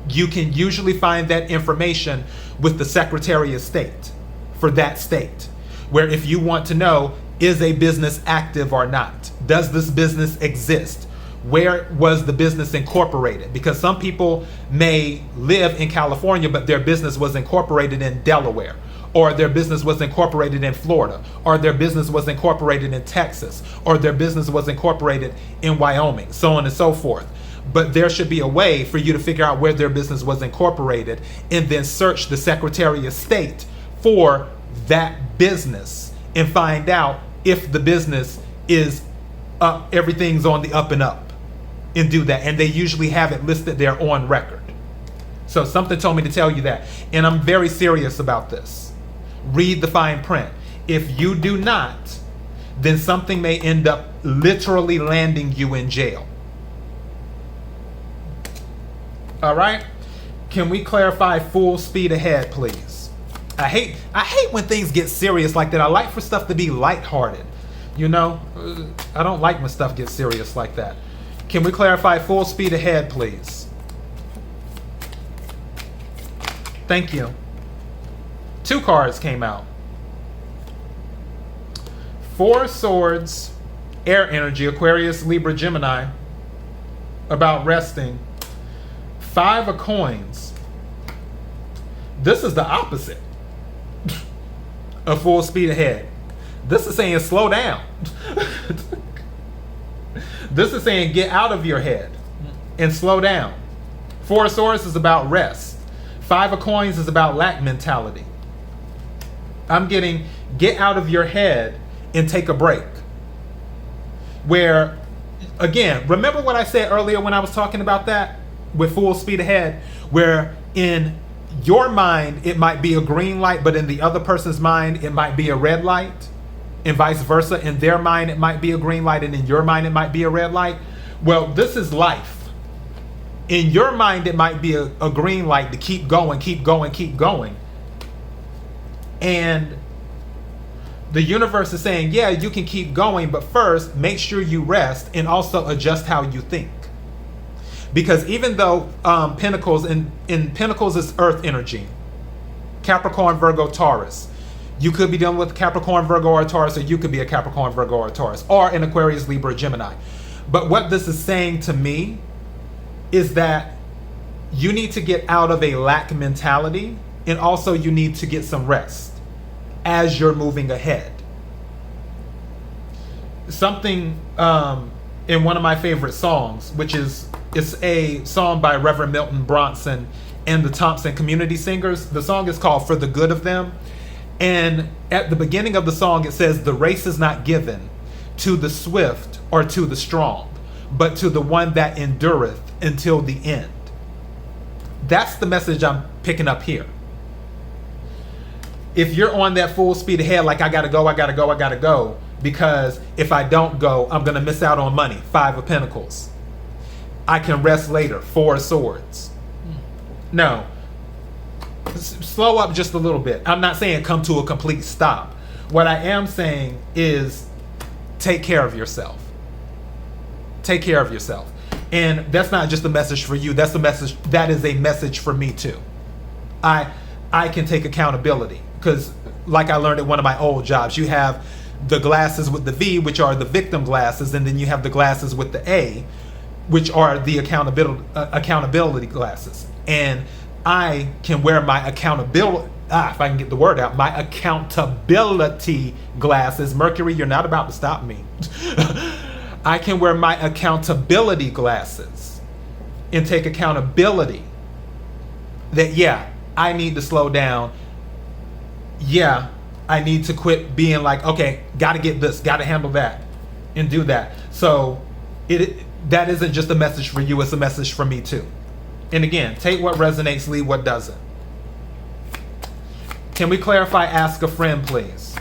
You can usually find that information with the Secretary of State for that state, where if you want to know, is a business active or not? Does this business exist? Where was the business incorporated? Because some people may live in California, but their business was incorporated in Delaware, or their business was incorporated in Florida, or their business was incorporated in Texas, or their business was incorporated in Wyoming, so on and so forth. But there should be a way for you to figure out where their business was incorporated and then search the Secretary of State for that business and find out if the business is up, everything's on the up and up, and do that. And they usually have it listed there on record. So something told me to tell you that. And I'm very serious about this. Read the fine print. If you do not, then something may end up literally landing you in jail. All right? Can we clarify full speed ahead, please? I hate when things get serious like that. I like for stuff to be lighthearted. You know, I don't like when stuff gets serious like that. Can we clarify full speed ahead, please? Thank you. 2 cards came out. 4 swords, air energy, Aquarius, Libra, Gemini, about resting. 5 of coins. This is the opposite of full speed ahead. This is saying slow down. This is saying get out of your head and slow down. 4 of swords is about rest. 5 of coins is about lack mentality. I'm getting get out of your head and take a break. Where, again, remember what I said earlier when I was talking about that with full speed ahead, where in your mind it might be a green light, but in the other person's mind it might be a red light, and vice versa. In their mind it might be a green light, and in your mind it might be a red light. Well, this is life. In your mind it might be a green light to keep going, keep going, keep going. And the universe is saying, yeah, you can keep going, but first make sure you rest and also adjust how you think. Because even though Pentacles, in Pentacles is earth energy, Capricorn, Virgo, Taurus. You could be dealing with Capricorn, Virgo, or Taurus, or you could be a Capricorn, Virgo, or Taurus, or an Aquarius, Libra, Gemini. But what this is saying to me is that you need to get out of a lack mentality, and also you need to get some rest as you're moving ahead. Something in one of my favorite songs, which is it's a song by Reverend Milton Bronson and the Thompson Community Singers. The song is called For the Good of Them. And at the beginning of the song, it says, the race is not given to the swift or to the strong, but to the one that endureth until the end. That's the message I'm picking up here. If you're on that full speed ahead, like I gotta go, I gotta go, I gotta go, because if I don't go, I'm gonna miss out on money. 5 of Pentacles. I can rest later. 4 of Swords. No. Slow up just a little bit. I'm not saying come to a complete stop. What I am saying is take care of yourself. Take care of yourself. And that's not just a message for you. That's a message. That is a message for me too. I can take accountability, because like I learned at one of my old jobs, you have the glasses with the V, which are the victim glasses, and then you have the glasses with the A, which are the accountability glasses. And I can wear my accountability, if I can get the word out, my accountability glasses. Mercury, you're not about to stop me. I can wear my accountability glasses and take accountability that, yeah, I need to slow down. Yeah, I need to quit being like, okay, got to get this, got to handle that, and do that. So that isn't just a message for you, it's a message for me too. And again, take what resonates, leave what doesn't. Can we clarify ask a friend, please?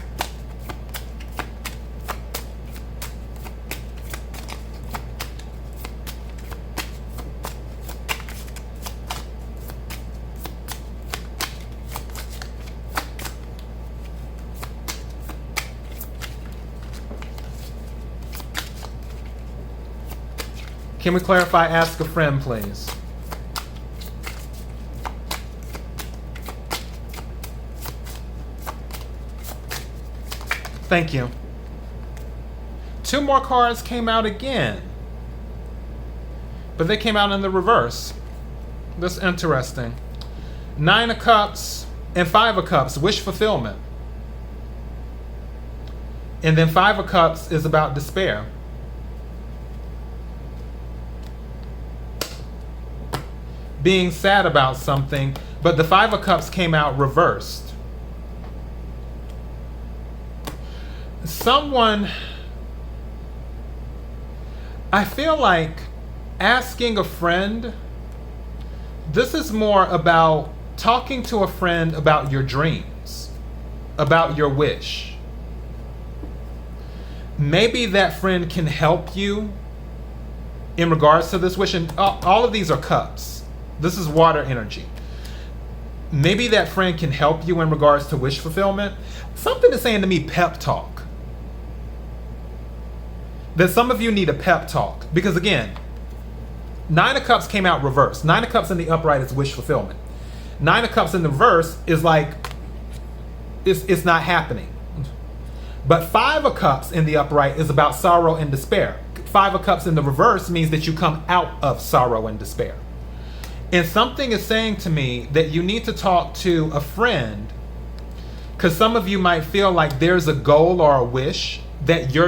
Can we clarify ask a friend, please? Thank you. 2 more cards came out again, but they came out in the reverse. That's interesting. 9 of Cups and 5 of Cups, wish fulfillment. And then 5 of Cups is about despair. Being sad about something, but the 5 of Cups came out reversed. Someone, I feel like asking a friend, this is more about talking to a friend about your dreams, about your wish. Maybe that friend can help you in regards to this wish. And all of these are cups. This is water energy. Maybe that friend can help you in regards to wish fulfillment. Something is saying to me, pep talk. That some of you need a pep talk. Because again, 9 of Cups came out reversed. 9 of Cups in the upright is wish fulfillment. 9 of Cups in the reverse is like, it's not happening. But 5 of Cups in the upright is about sorrow and despair. 5 of Cups in the reverse means that you come out of sorrow and despair. And something is saying to me that you need to talk to a friend, because some of you might feel like there's a goal or a wish that you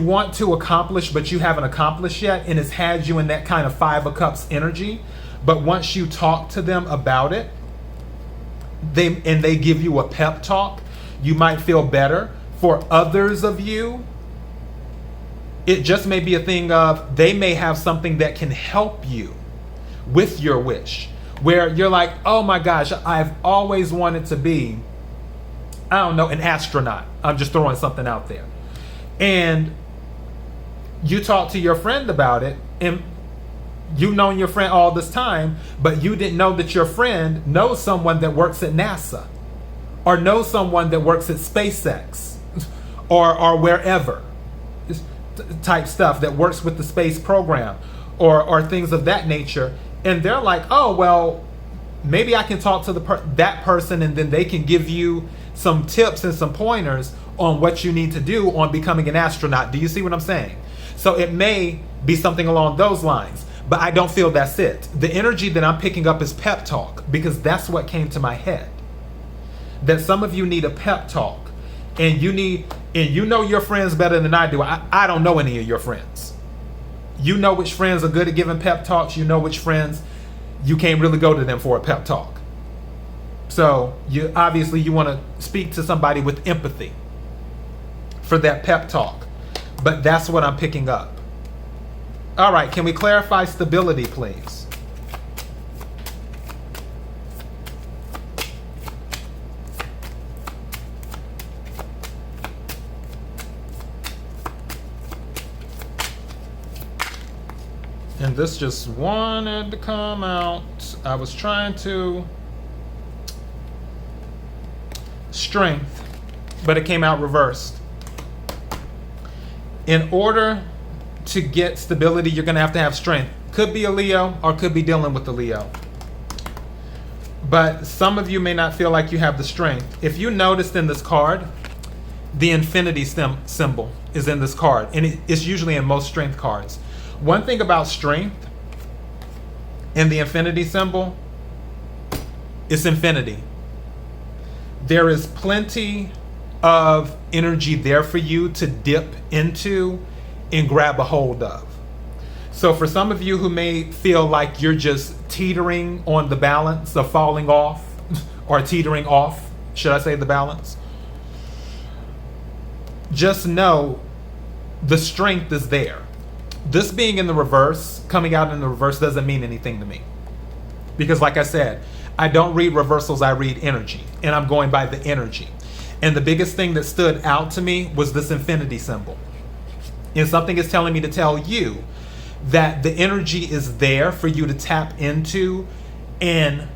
want to accomplish, but you haven't accomplished yet, and it's had you in that kind of 5 of Cups energy. But once you talk to them about it, they give you a pep talk, you might feel better. For others of you, it just may be a thing of they may have something that can help you with your wish, where you're like, oh my gosh, I've always wanted to be, I don't know, an astronaut. I'm just throwing something out there. And you talk to your friend about it, and you've known your friend all this time, but you didn't know that your friend knows someone that works at NASA, or knows someone that works at SpaceX, or wherever, type stuff that works with the space program, or things of that nature. And they're like, oh, well, maybe I can talk to that person, and then they can give you some tips and some pointers on what you need to do on becoming an astronaut. Do you see what I'm saying? So it may be something along those lines, but I don't feel that's it. The energy that I'm picking up is pep talk, because that's what came to my head. That some of you need a pep talk, and you know your friends better than I do. I don't know any of your friends. You know which friends are good at giving pep talks. You know which friends you can't really go to them for a pep talk. So you obviously want to speak to somebody with empathy for that pep talk. But that's what I'm picking up. All right, can we clarify stability, please? And this just wanted to come out. I was trying to strength, but it came out reversed. In order to get stability, you're going to have strength. Could be a Leo, or could be dealing with a Leo. But some of you may not feel like you have the strength. If you noticed in this card, the infinity symbol is in this card, and it's usually in most strength cards. One thing about strength and the infinity symbol, it's infinity. There is plenty of energy there for you to dip into and grab a hold of. So for some of you who may feel like you're just teetering on the balance of falling off, or teetering off, should I say the balance? Just know the strength is there. This being in the reverse, coming out in the reverse, doesn't mean anything to me. Because like I said, I don't read reversals, I read energy. And I'm going by the energy. And the biggest thing that stood out to me was this infinity symbol. And something is telling me to tell you that the energy is there for you to tap into and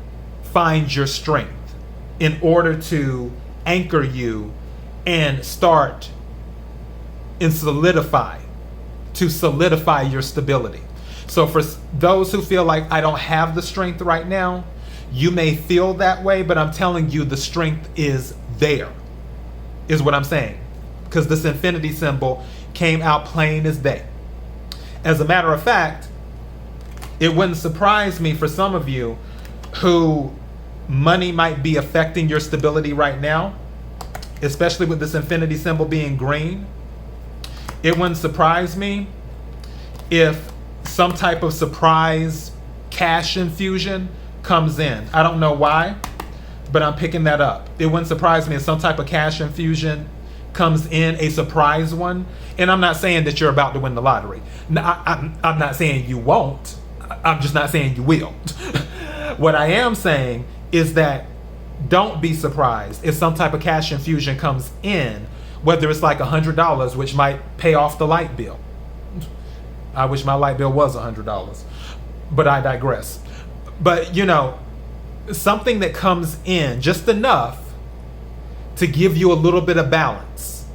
find your strength in order to anchor you and start and solidify to solidify your stability. So for those who feel like I don't have the strength right now, you may feel that way, but I'm telling you the strength is there, is what I'm saying. Because this infinity symbol came out plain as day. As a matter of fact, it wouldn't surprise me for some of you who money might be affecting your stability right now, especially with this infinity symbol being green. It wouldn't surprise me if some type of surprise cash infusion comes in. I don't know why, but I'm picking that up. It wouldn't surprise me if some type of cash infusion comes in, a surprise one. And I'm not saying that you're about to win the lottery. I'm not saying you won't. I'm just not saying you will. What I am saying is that don't be surprised if some type of cash infusion comes in, whether it's like $100, which might pay off the light bill. I wish my light bill was $100, but I digress. But you know, something that comes in just enough to give you a little bit of balance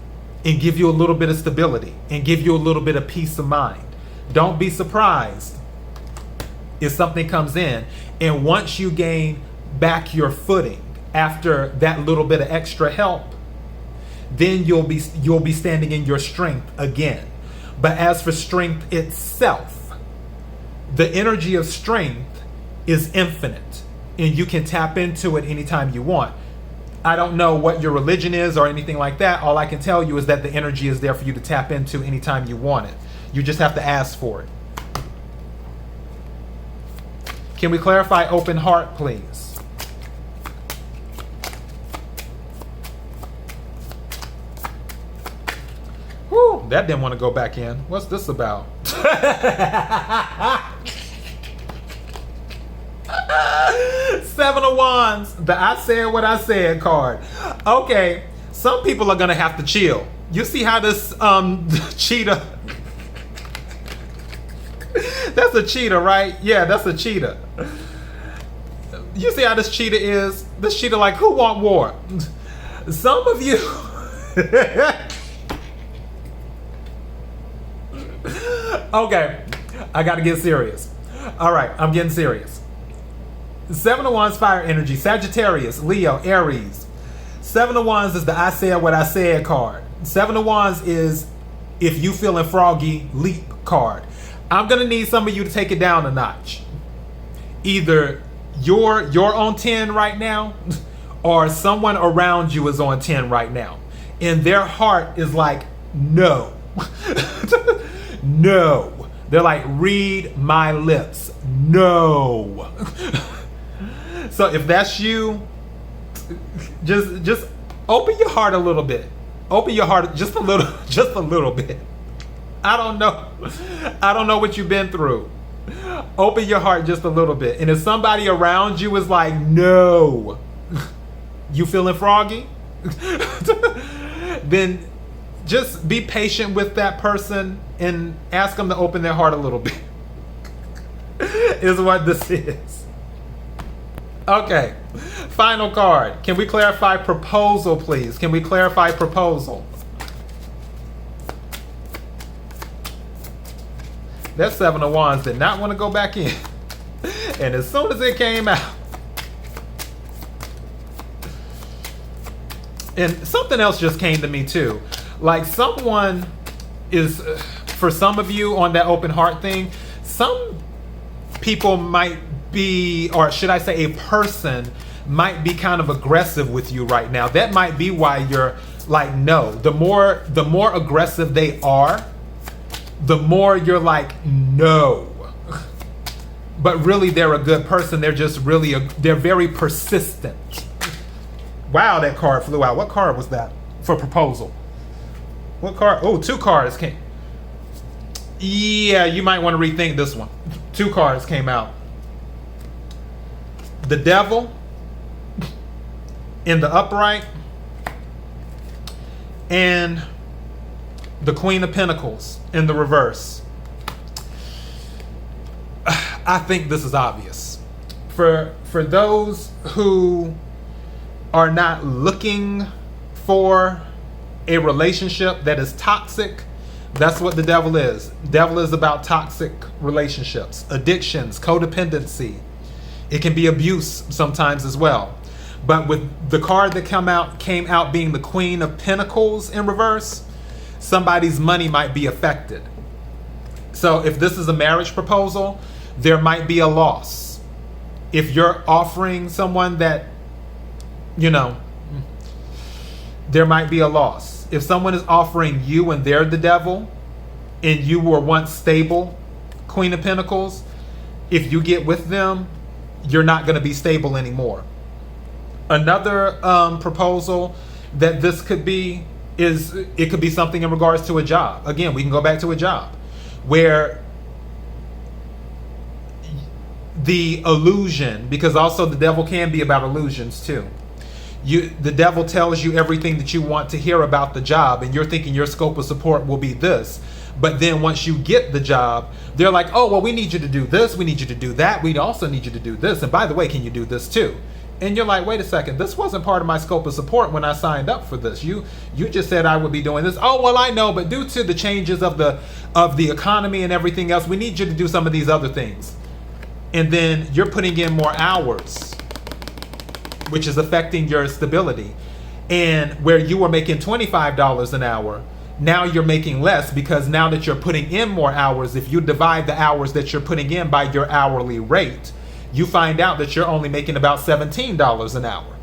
and give you a little bit of stability and give you a little bit of peace of mind. Don't be surprised if something comes in, and once you gain back your footing after that little bit of extra help, then you'll be standing in your strength again. But as for strength itself, the energy of strength is infinite, and you can tap into it anytime you want. I don't know what your religion is or anything like that. All I can tell you is that the energy is there for you to tap into anytime you want it. You just have to ask for it. Can we clarify open heart, please? Whew, that didn't want to go back in. What's this about? Seven of Wands, the I said what I said card. Okay, some people are gonna have to chill. You see how this cheetah, that's a cheetah, right? Yeah, that's a cheetah. You see how this cheetah is? This cheetah like, who want war? Some of you okay, I gotta get serious. All right, I'm getting serious. Seven of Wands, fire energy, Sagittarius, Leo, Aries. Seven of Wands is the I said what I said card. Seven of Wands is if you feeling froggy, leap card. I'm gonna need some of you to take it down a notch. Either you're on 10 right now, or someone around you is on 10 right now. And their heart is like, no. No. They're like, read my lips. No. So if that's you, just open your heart a little bit. Open your heart just a little bit. I don't know what you've been through. Open your heart just a little bit. And if somebody around you is like, no, you feeling froggy? Then just be patient with that person and ask them to open their heart a little bit. Is what this is. Okay, final card. Can we clarify proposal, please? Can we clarify proposal? That Seven of Wands did not want to go back in. And as soon as it came out, and something else just came to me too. Like someone is, for some of you on that open heart thing, some people might be, or should I say a person might be kind of aggressive with you right now. That might be why you're like, no. The more aggressive they are, the more you're like, no. But really they're a good person. They're just really, they're very persistent. Wow, that card flew out. What card was that for proposal? What card? Oh, two cards came. Yeah, you might want to rethink this one. Two cards came out. The Devil in the upright and the Queen of Pentacles in the reverse. I think this is obvious. For those who are not looking for a relationship that is toxic, That's what the devil is. Devil is about toxic relationships, addictions, codependency. It can be abuse sometimes as well. But with the card that came out being the Queen of Pentacles in reverse, somebody's money might be affected. So if this is a marriage proposal, there might be a loss. If you're offering someone that, there might be a loss. If someone is offering you and they're the devil, and you were once stable, Queen of Pentacles, if you get with them, you're not going to be stable anymore. Another proposal that this could be is, it could be something in regards to a job. Again, we can go back to a job where the illusion, because also the devil can be about illusions too. The devil tells you everything that you want to hear about the job, and you're thinking your scope of support will be this. But then once you get the job, they're like, oh, well, we need you to do this. We need you to do that. We also need you to do this. And by the way, can you do this too? And you're like, wait a second, this wasn't part of my scope of support when I signed up for this. You just said I would be doing this. Oh, well, I know, but due to the changes of the economy and everything else, we need you to do some of these other things. And then you're putting in more hours, which is affecting your stability. And where you were making $25 an hour, now you're making less, because now that you're putting in more hours, if you divide the hours that you're putting in by your hourly rate, you find out that you're only making about $17 an hour.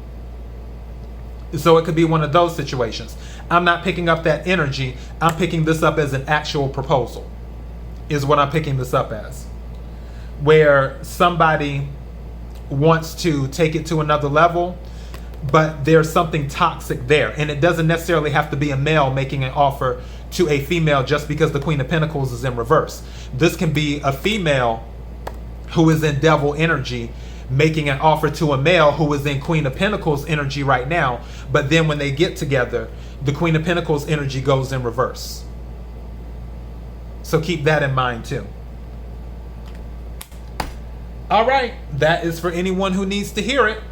So it could be one of those situations. I'm not picking up that energy. I'm picking this up as an actual proposal, is what I'm picking this up as. Where somebody wants to take it to another level, but there's something toxic there. And it doesn't necessarily have to be a male making an offer to a female just because the Queen of Pentacles is in reverse. This can be a female who is in devil energy making an offer to a male who is in Queen of Pentacles energy right now. But then when they get together, the Queen of Pentacles energy goes in reverse. So keep that in mind too. All right, that is for anyone who needs to hear it.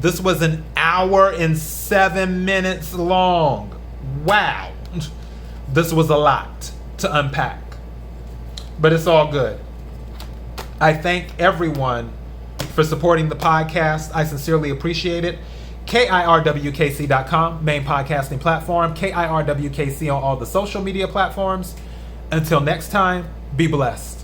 This was an hour and 7 minutes long. Wow. This was a lot to unpack, but it's all good. I thank everyone for supporting the podcast. I sincerely appreciate it. KIRWKC.com, main podcasting platform. KIRWKC on all the social media platforms. Until next time, be blessed.